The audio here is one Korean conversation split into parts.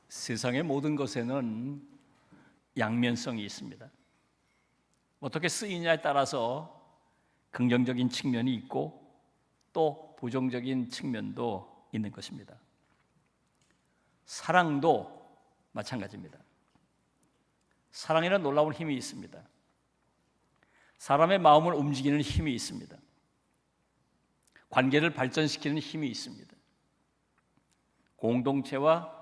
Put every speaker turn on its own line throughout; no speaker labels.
세상의 모든 것에는 양면성이 있습니다. 어떻게 쓰이냐에 따라서 긍정적인 측면이 있고 또 부정적인 측면도 있는 것입니다. 사랑도 마찬가지입니다. 사랑에는 놀라운 힘이 있습니다. 사람의 마음을 움직이는 힘이 있습니다. 관계를 발전시키는 힘이 있습니다. 공동체와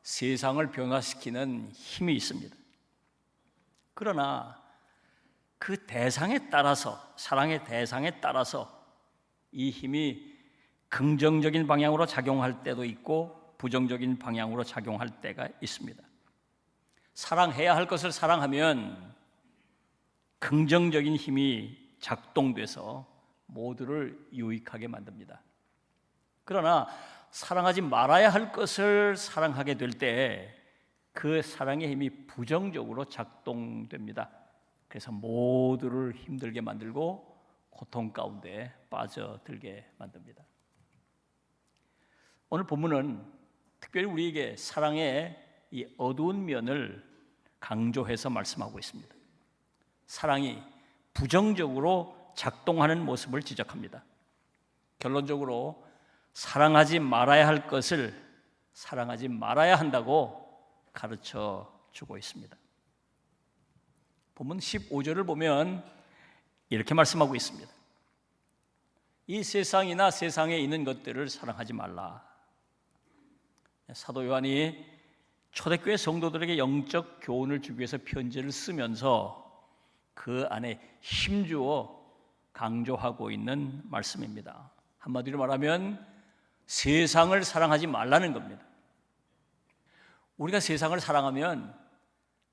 세상을 변화시키는 힘이 있습니다. 그러나 그 대상에 따라서, 사랑의 대상에 따라서 이 힘이 긍정적인 방향으로 작용할 때도 있고 부정적인 방향으로 작용할 때가 있습니다. 사랑해야 할 것을 사랑하면 긍정적인 힘이 작동돼서 모두를 유익하게 만듭니다. 그러나 사랑하지 말아야 할 것을 사랑하게 될 때 그 사랑의 힘이 부정적으로 작동됩니다. 그래서 모두를 힘들게 만들고 고통 가운데 빠져들게 만듭니다. 오늘 본문은 특별히 우리에게 사랑의 이 어두운 면을 강조해서 말씀하고 있습니다. 사랑이 부정적으로 작동하는 모습을 지적합니다. 결론적으로 사랑하지 말아야 할 것을 사랑하지 말아야 한다고 가르쳐 주고 있습니다. 본문 15절을 보면 이렇게 말씀하고 있습니다. 이 세상이나 세상에 있는 것들을 사랑하지 말라. 사도 요한이 초대교회 성도들에게 영적 교훈을 주기 위해서 편지를 쓰면서 그 안에 힘주어 강조하고 있는 말씀입니다. 한마디로 말하면 세상을 사랑하지 말라는 겁니다. 우리가 세상을 사랑하면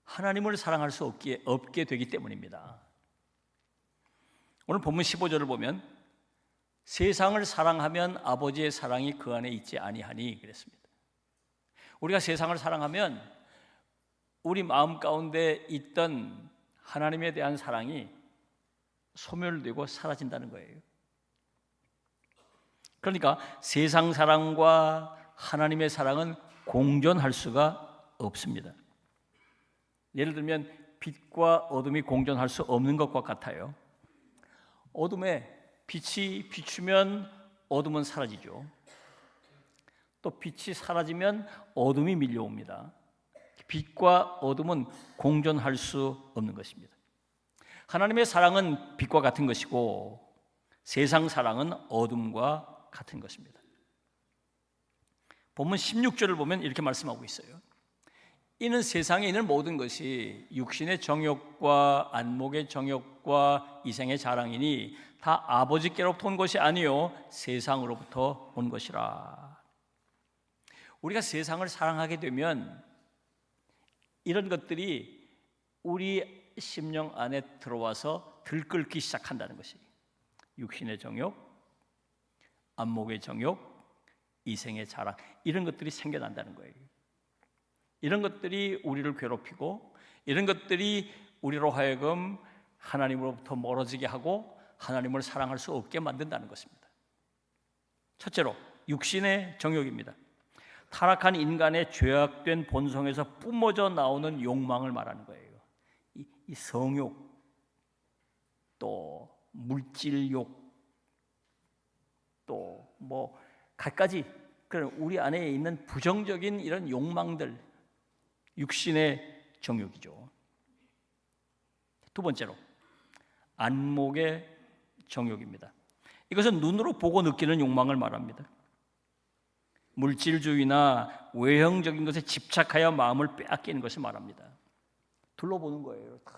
하나님을 사랑할 수 없게 되기 때문입니다. 오늘 본문 15절을 보면 세상을 사랑하면 아버지의 사랑이 그 안에 있지 아니하니 그랬습니다. 우리가 세상을 사랑하면 우리 마음 가운데 있던 하나님에 대한 사랑이 소멸되고 사라진다는 거예요. 그러니까 세상 사랑과 하나님의 사랑은 공존할 수가 없습니다. 예를 들면 빛과 어둠이 공존할 수 없는 것과 같아요. 어둠에 빛이 비추면 어둠은 사라지죠. 또 빛이 사라지면 어둠이 밀려옵니다. 빛과 어둠은 공존할 수 없는 것입니다. 하나님의 사랑은 빛과 같은 것이고 세상 사랑은 어둠과 같은 것입니다. 본문 16절을 보면 이렇게 말씀하고 있어요. 이는 세상에 있는 모든 것이 육신의 정욕과 안목의 정욕과 이생의 자랑이니 다 아버지께로부터 온 것이 아니요 세상으로부터 온 것이라. 우리가 세상을 사랑하게 되면 이런 것들이 우리 심령 안에 들어와서 들끓기 시작한다는 것이 육신의 정욕, 안목의 정욕, 이생의 자랑 이런 것들이 생겨난다는 거예요. 이런 것들이 우리를 괴롭히고 이런 것들이 우리로 하여금 하나님으로부터 멀어지게 하고 하나님을 사랑할 수 없게 만든다는 것입니다. 첫째로 육신의 정욕입니다. 타락한 인간의 죄악된 본성에서 뿜어져 나오는 욕망을 말하는 거예요. 이 성욕, 또 물질욕, 또 갖가지 그런 우리 안에 있는 부정적인 이런 욕망들, 육신의 정욕이죠. 두 번째로 안목의 정욕입니다. 이것은 눈으로 보고 느끼는 욕망을 말합니다. 물질주의나 외형적인 것에 집착하여 마음을 빼앗기는 것을 말합니다. 둘러보는 거예요. 다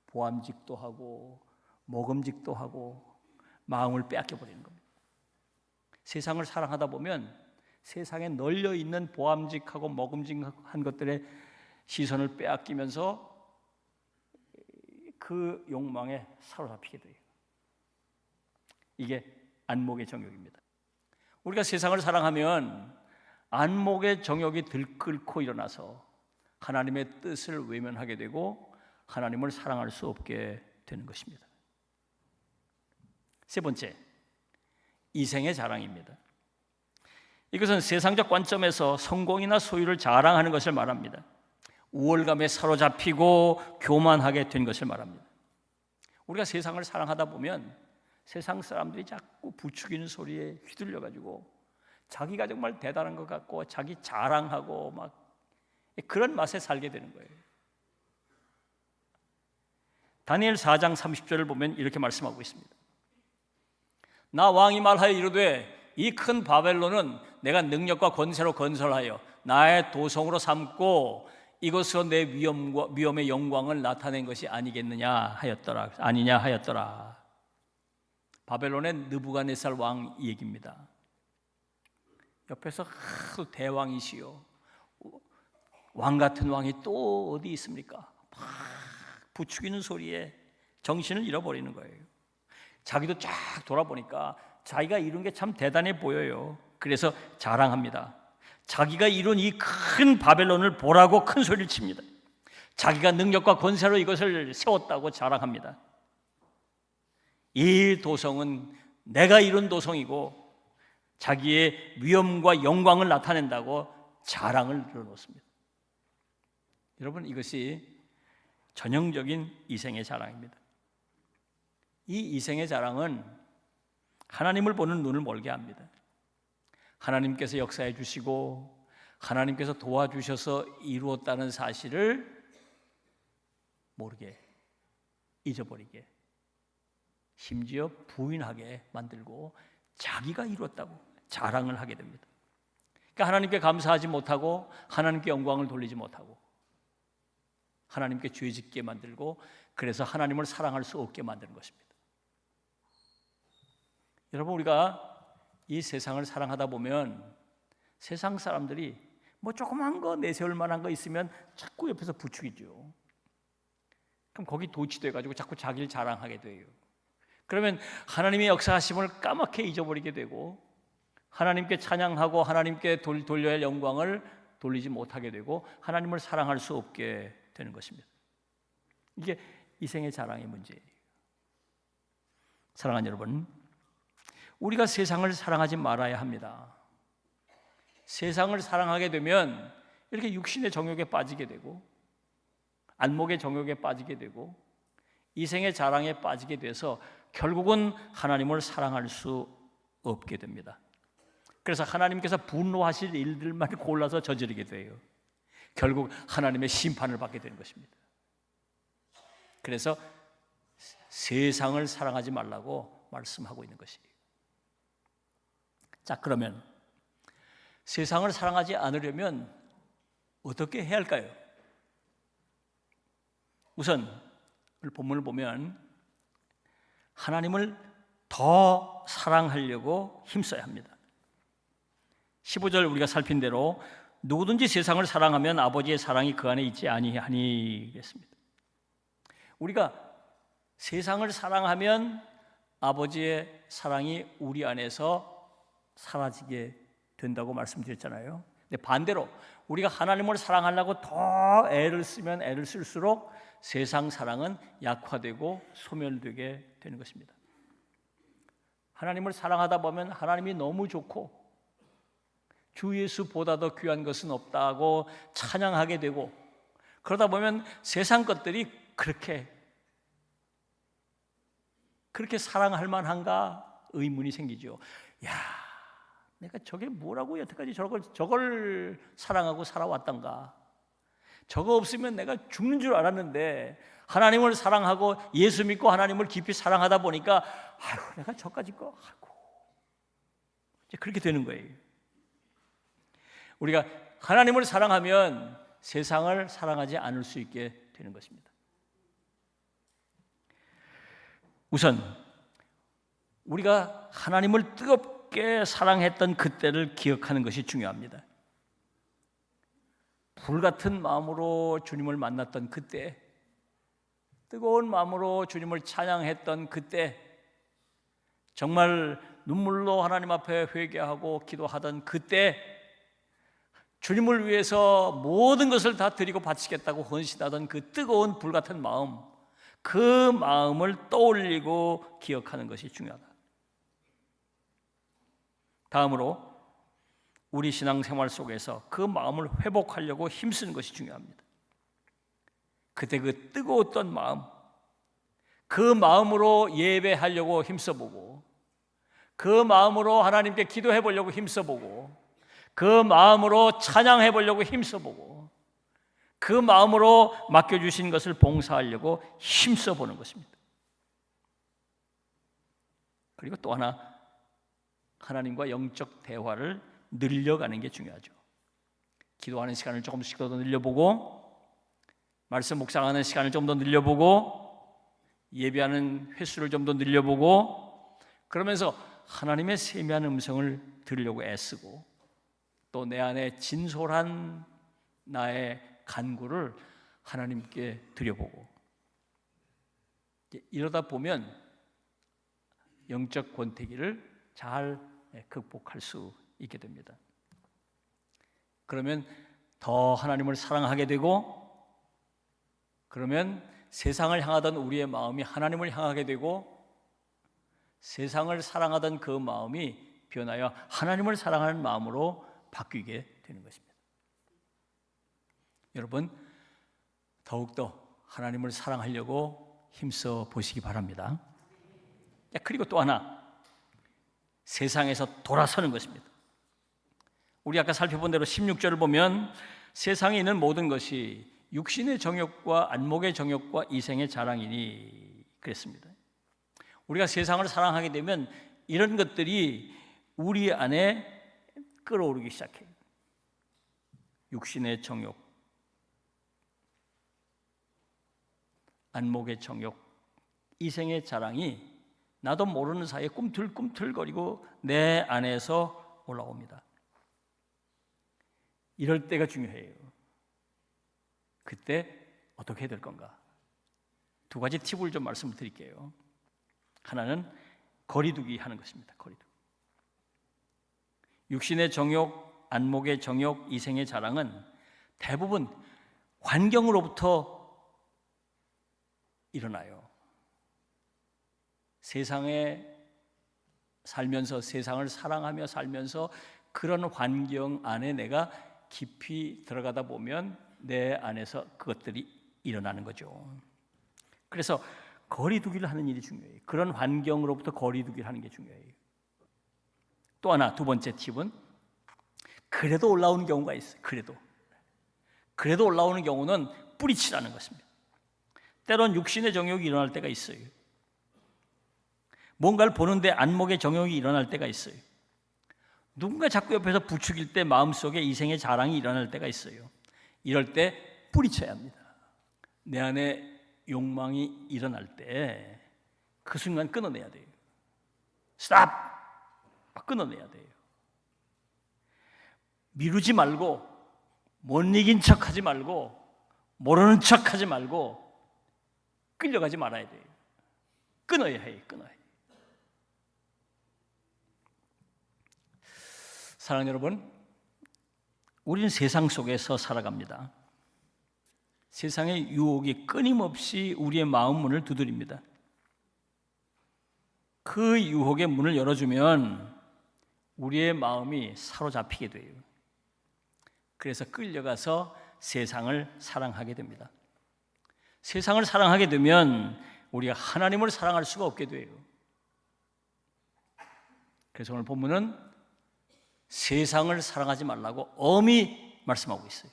보암직도 하고 먹음직도 하고 마음을 빼앗겨 버리는 겁니다. 세상을 사랑하다 보면 세상에 널려 있는 보암직하고 먹음직한 것들의 시선을 빼앗기면서 그 욕망에 사로잡히게 돼요. 이게 안목의 정욕입니다. 우리가 세상을 사랑하면 안목의 정욕이 들끓고 일어나서 하나님의 뜻을 외면하게 되고 하나님을 사랑할 수 없게 되는 것입니다. 세 번째, 이생의 자랑입니다. 이것은 세상적 관점에서 성공이나 소유를 자랑하는 것을 말합니다. 우월감에 사로잡히고 교만하게 된 것을 말합니다. 우리가 세상을 사랑하다 보면 세상 사람들이 자꾸 부추기는 소리에 휘둘려가지고 자기가 정말 대단한 것 같고 자기 자랑하고 막 그런 맛에 살게 되는 거예요. 다니엘 4장 30절을 보면 이렇게 말씀하고 있습니다. 나 왕이 말하여 이르되 이 큰 바벨론은 내가 능력과 권세로 건설하여 나의 도성으로 삼고 이것으로 내 위엄의 영광을 나타낸 것이 아니냐 하였더라. 바벨론의 느부갓네살 왕 얘기입니다. 옆에서 대왕이시요 왕 같은 왕이 또 어디 있습니까? 막 부추기는 소리에 정신을 잃어버리는 거예요. 자기도 쫙 돌아보니까 자기가 이룬 게 참 대단해 보여요. 그래서 자랑합니다. 자기가 이룬 이 큰 바벨론을 보라고 큰 소리를 칩니다. 자기가 능력과 권세로 이것을 세웠다고 자랑합니다. 이 도성은 내가 이룬 도성이고 자기의 위엄과 영광을 나타낸다고 자랑을 늘어놓습니다. 여러분, 이것이 전형적인 이생의 자랑입니다. 이 이생의 자랑은 하나님을 보는 눈을 멀게 합니다. 하나님께서 역사해 주시고 하나님께서 도와주셔서 이루었다는 사실을 모르게, 잊어버리게, 심지어 부인하게 만들고 자기가 이루었다고 자랑을 하게 됩니다. 그러니까 하나님께 감사하지 못하고 하나님께 영광을 돌리지 못하고 하나님께 죄짓게 만들고 그래서 하나님을 사랑할 수 없게 만드는 것입니다. 여러분, 우리가 이 세상을 사랑하다 보면 세상 사람들이 뭐 조그만 거 내세울 만한 거 있으면 자꾸 옆에서 부추기죠. 그럼 거기 도취돼 가지고 자꾸 자기를 자랑하게 돼요. 그러면 하나님의 역사하심을 까맣게 잊어버리게 되고 하나님께 찬양하고 하나님께 돌려야 할 영광을 돌리지 못하게 되고 하나님을 사랑할 수 없게 되는 것입니다. 이게 이생의 자랑의 문제예요. 사랑하는 여러분, 우리가 세상을 사랑하지 말아야 합니다. 세상을 사랑하게 되면 이렇게 육신의 정욕에 빠지게 되고 안목의 정욕에 빠지게 되고 이생의 자랑에 빠지게 돼서 결국은 하나님을 사랑할 수 없게 됩니다. 그래서 하나님께서 분노하실 일들만 골라서 저지르게 돼요. 결국 하나님의 심판을 받게 되는 것입니다. 그래서 세상을 사랑하지 말라고 말씀하고 있는 것이에요. 자, 그러면 세상을 사랑하지 않으려면 어떻게 해야 할까요? 우선 오늘 본문을 보면 하나님을 더 사랑하려고 힘써야 합니다. 15절 우리가 살핀 대로 누구든지 세상을 사랑하면 아버지의 사랑이 그 안에 있지 아니하니겠습니다. 우리가 세상을 사랑하면 아버지의 사랑이 우리 안에서 사라지게 된다고 말씀드렸잖아요. 근데 반대로 우리가 하나님을 사랑하려고 더 애를 쓰면 애를 쓸수록 세상 사랑은 약화되고 소멸되게 되는 것입니다. 하나님을 사랑하다 보면 하나님이 너무 좋고 주 예수보다 더 귀한 것은 없다고 찬양하게 되고 그러다 보면 세상 것들이 그렇게 사랑할 만한가 의문이 생기죠. 야, 내가 저게 뭐라고 여태까지 저걸 사랑하고 살아왔던가. 저거 없으면 내가 죽는 줄 알았는데 하나님을 사랑하고 예수 믿고 하나님을 깊이 사랑하다 보니까 아유, 내가 저까지 거 하고 이제 그렇게 되는 거예요. 우리가 하나님을 사랑하면 세상을 사랑하지 않을 수 있게 되는 것입니다. 우선 우리가 하나님을 뜨겁게 사랑했던 그때를 기억하는 것이 중요합니다. 불같은 마음으로 주님을 만났던 그때, 뜨거운 마음으로 주님을 찬양했던 그때, 정말 눈물로 하나님 앞에 회개하고 기도하던 그때, 주님을 위해서 모든 것을 다 드리고 바치겠다고 헌신하던 그 뜨거운 불같은 마음, 그 마음을 떠올리고 기억하는 것이 중요하다. 다음으로 우리 신앙생활 속에서 그 마음을 회복하려고 힘쓰는 것이 중요합니다. 그때 그 뜨거웠던 마음, 그 마음으로 예배하려고 힘써보고, 그 마음으로 하나님께 기도해 보려고 힘써보고, 그 마음으로 찬양해 보려고 힘써보고, 그 마음으로 맡겨주신 것을 봉사하려고 힘써보는 것입니다. 그리고 또 하나, 하나님과 영적 대화를 늘려가는 게 중요하죠. 기도하는 시간을 조금씩 더 늘려보고, 말씀 묵상하는 시간을 좀 더 늘려보고, 예배하는 횟수를 좀 더 늘려보고, 그러면서 하나님의 세미한 음성을 들으려고 애쓰고, 또 내 안에 진솔한 나의 간구를 하나님께 드려보고, 이러다 보면 영적 권태기를 잘 극복할 수 있게 됩니다. 그러면 더 하나님을 사랑하게 되고, 그러면 세상을 향하던 우리의 마음이 하나님을 향하게 되고, 세상을 사랑하던 그 마음이 변하여 하나님을 사랑하는 마음으로 바뀌게 되는 것입니다. 여러분, 더욱더 하나님을 사랑하려고 힘써 보시기 바랍니다. 그리고 또 하나, 세상에서 돌아서는 것입니다. 우리 아까 살펴본 대로 16절을 보면 세상에 있는 모든 것이 육신의 정욕과 안목의 정욕과 이생의 자랑이니 그랬습니다. 우리가 세상을 사랑하게 되면 이런 것들이 우리 안에 끌어오르기 시작해요. 육신의 정욕, 안목의 정욕, 이생의 자랑이 나도 모르는 사이에 꿈틀꿈틀거리고 내 안에서 올라옵니다. 이럴 때가 중요해요. 그때 어떻게 해야 될 건가? 두 가지 팁을 좀 말씀을 드릴게요. 하나는 거리두기 하는 것입니다. 거리두기. 육신의 정욕, 안목의 정욕, 이생의 자랑은 대부분 환경으로부터 일어나요. 세상에 살면서, 세상을 사랑하며 살면서 그런 환경 안에 내가 깊이 들어가다 보면 내 안에서 그것들이 일어나는 거죠. 그래서 거리두기를 하는 일이 중요해요. 그런 환경으로부터 거리두기를 하는 게 중요해요. 또 하나, 두 번째 팁은 그래도 올라오는 경우가 있어요. 그래도 올라오는 경우는 뿌리치라는 것입니다. 때론 육신의 정욕이 일어날 때가 있어요. 뭔가를 보는데 안목의 정욕이 일어날 때가 있어요. 누군가 자꾸 옆에서 부추길 때 마음속에 이생의 자랑이 일어날 때가 있어요. 이럴 때 뿌리쳐야 합니다. 내 안에 욕망이 일어날 때 그 순간 끊어내야 돼요. 스탑! 끊어내야 돼요. 미루지 말고, 못 이긴 척하지 말고, 모르는 척하지 말고 끌려가지 말아야 돼요. 끊어야 해요. 사랑하는 여러분, 우리는 세상 속에서 살아갑니다. 세상의 유혹이 끊임없이 우리의 마음 문을 두드립니다. 그 유혹의 문을 열어주면 우리의 마음이 사로잡히게 돼요. 그래서 끌려가서 세상을 사랑하게 됩니다. 세상을 사랑하게 되면 우리가 하나님을 사랑할 수가 없게 돼요. 그래서 오늘 본문은 세상을 사랑하지 말라고 엄히 말씀하고 있어요.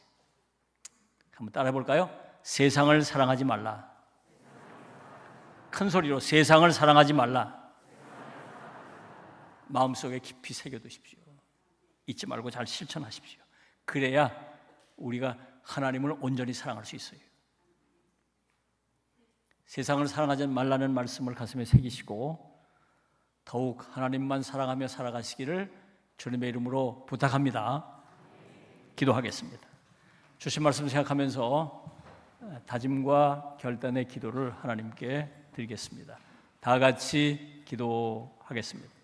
한번 따라해 볼까요? 세상을 사랑하지 말라. 큰 소리로 세상을 사랑하지 말라. 마음속에 깊이 새겨두십시오. 잊지 말고 잘 실천하십시오. 그래야 우리가 하나님을 온전히 사랑할 수 있어요. 세상을 사랑하지 말라는 말씀을 가슴에 새기시고 더욱 하나님만 사랑하며 살아가시기를 주님의 이름으로 부탁합니다. 기도하겠습니다. 주신 말씀 생각하면서 다짐과 결단의 기도를 하나님께 드리겠습니다. 다 같이 기도하겠습니다.